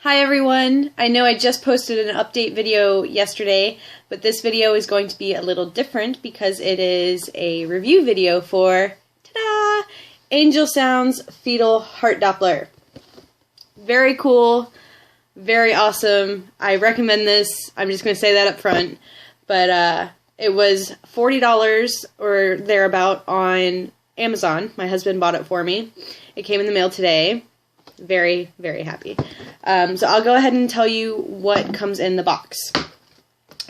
Hi everyone! I know I just posted an update video yesterday, but this video is going to be a little different because it is a review video for, ta-da! Angelsounds Fetal Heart Doppler. Very cool, very awesome. I recommend this. I'm just going to say that up front. But it was $40 or thereabout on Amazon. My husband bought it for me. It came in the mail today. Very, very happy. So I'll go ahead and tell you what comes in the box.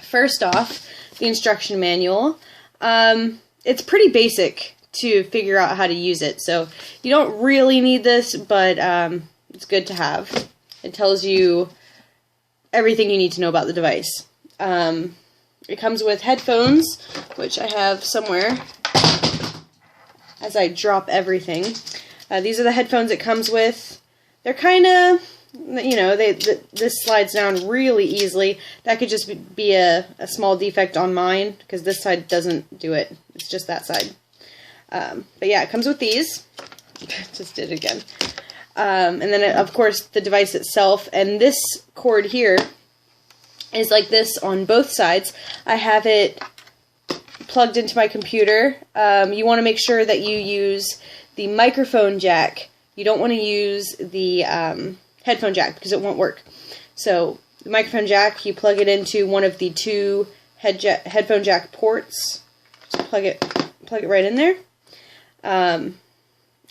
First off, the instruction manual. It's pretty basic to figure out how to use it, so you don't really need this, but it's good to have. It tells you everything you need to know about the device. It comes with headphones, which I have somewhere as I drop everything. These are the headphones it comes with. They're kind of, you know, this slides down really easily. That could just be a small defect on mine, because this side doesn't do it. It's just that side. But yeah, it comes with these. Just did it again. And then, of course, the device itself. And this cord here is like this on both sides. I have it plugged into my computer. You want to make sure that you use the microphone jack. You don't want to use the headphone jack because it won't work. So the microphone jack, you plug it into one of the two headphone jack ports. Just plug it right in there.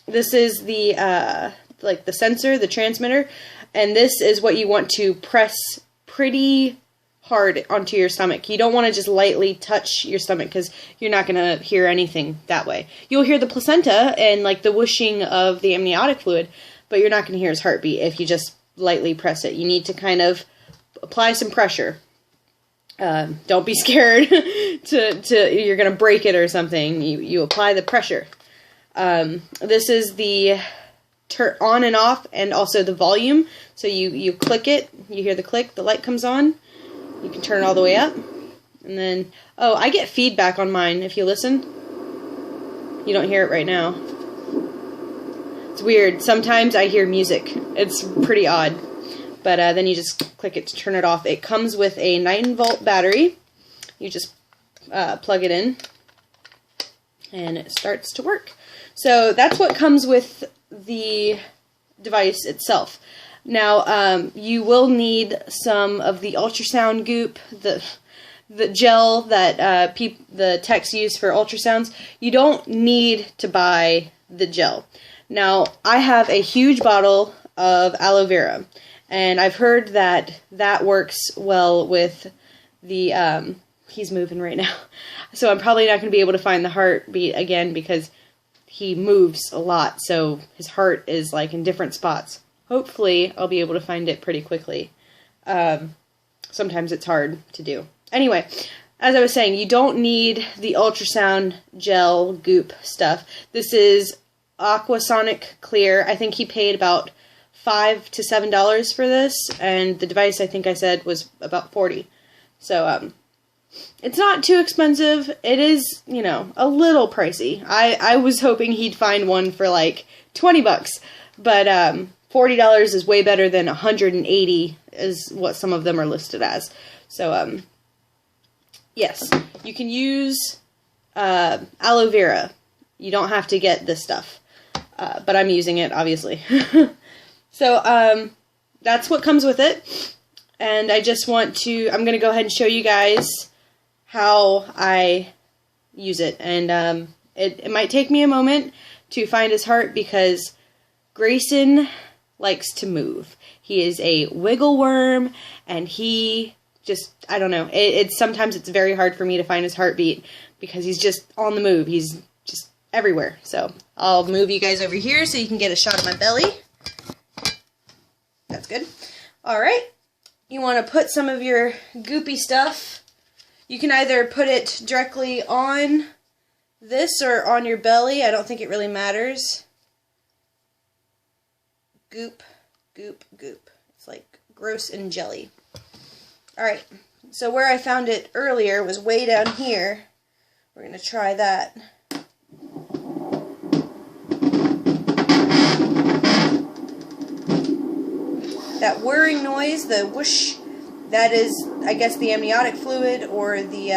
This is the like the sensor, the transmitter, and this is what you want to press pretty hard onto your stomach. You don't want to just lightly touch your stomach because you're not going to hear anything that way. You'll hear the placenta and like the whooshing of the amniotic fluid, but you're not going to hear his heartbeat if you just lightly press it. You need to kind of apply some pressure. Don't be scared you're going to break it or something. You apply the pressure. This is the on and off, and also the volume. So you click it, you hear the click, the light comes on. You can turn it all the way up. And then, oh, I get feedback on mine if you listen. You don't hear it right now. It's weird. Sometimes I hear music. It's pretty odd. But then you just click it to turn it off. It comes with a 9-volt battery. You just plug it in, and it starts to work. So that's what comes with the device itself. Now, you will need some of the ultrasound goop, the gel that the techs use for ultrasounds. You don't need to buy the gel. Now, I have a huge bottle of aloe vera, and I've heard that that works well with the, he's moving right now, so I'm probably not going to be able to find the heartbeat again because he moves a lot, so his heart is like in different spots. Hopefully, I'll be able to find it pretty quickly. Sometimes it's hard to do. Anyway, as I was saying, you don't need the ultrasound gel goop stuff. This is Aquasonic Clear. I think he paid about $5 to $7 for this, and the device, I think I said, was about $40. So, it's not too expensive. It is, you know, a little pricey. I was hoping he'd find one for like $20, but $40 is way better than $180 is what some of them are listed as. So, yes, you can use aloe vera. You don't have to get this stuff, but I'm using it, obviously. So, that's what comes with it, and I just want to, I'm going to go ahead and show you guys how I use it, and it might take me a moment to find his heart because Grayson likes to move. He is a wiggle worm, and he just, I don't know, sometimes it's very hard for me to find his heartbeat because he's just on the move. He's just everywhere. So I'll move you guys over here so you can get a shot of my belly. That's good. Alright, you want to put some of your goopy stuff. You can either put it directly on this or on your belly. I don't think it really matters. Goop, goop, goop. It's like gross and jelly. Alright, so where I found it earlier was way down here. We're going to try that. That whirring noise, the whoosh, that is, I guess, the amniotic fluid or the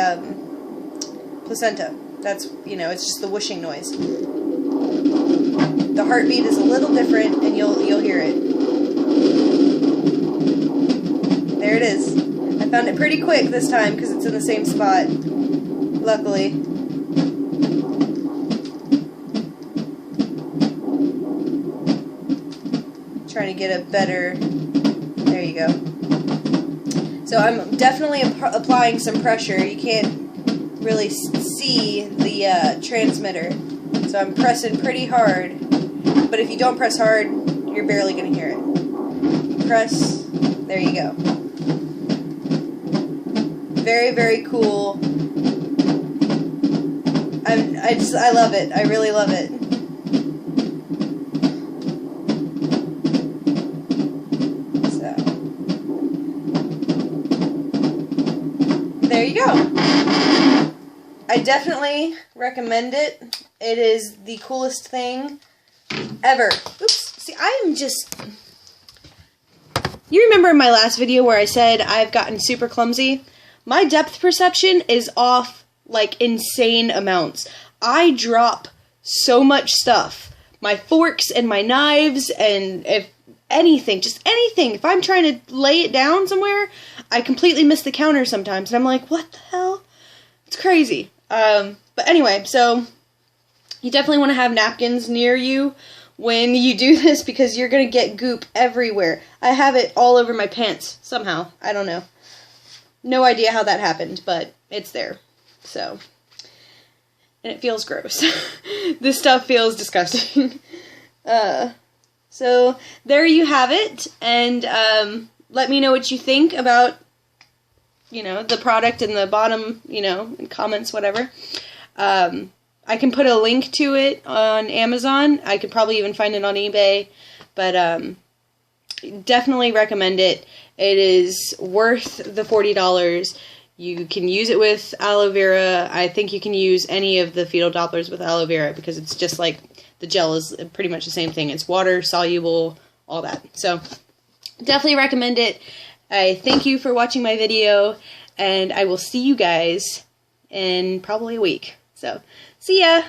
placenta. That's, you know, it's just the whooshing noise. The heartbeat is a little different, and you'll hear it. There it is. I found it pretty quick this time because it's in the same spot. Luckily. Trying to get a better. There you go. So I'm definitely applying some pressure. You can't really see the transmitter, so I'm pressing pretty hard. But if you don't press hard, you're barely going to hear it. Press. There you go. Very, very cool. I love it. I really love it. So there you go. I definitely recommend it. It is the coolest thing ever. Oops. See, I'm just... You remember in my last video where I said I've gotten super clumsy? My depth perception is off like insane amounts. I drop so much stuff. My forks and my knives and if anything, just anything. If I'm trying to lay it down somewhere, I completely miss the counter sometimes. And I'm like, what the hell? It's crazy. But anyway, so you definitely want to have napkins near you when you do this because you're going to get goop everywhere. I have it all over my pants somehow. I don't know. No idea how that happened, but it's there. So, and it feels gross. This stuff feels disgusting. So there you have it, and let me know what you think about, you know, the product in the bottom, you know, in comments, whatever. I can put a link to it on Amazon. I could probably even find it on eBay, but definitely recommend it. It is worth the $40. You can use it with aloe vera. I think you can use any of the fetal Dopplers with aloe vera because it's just like the gel is pretty much the same thing. It's water soluble, all that. So definitely recommend it. I thank you for watching my video, and I will see you guys in probably a week. So, see ya!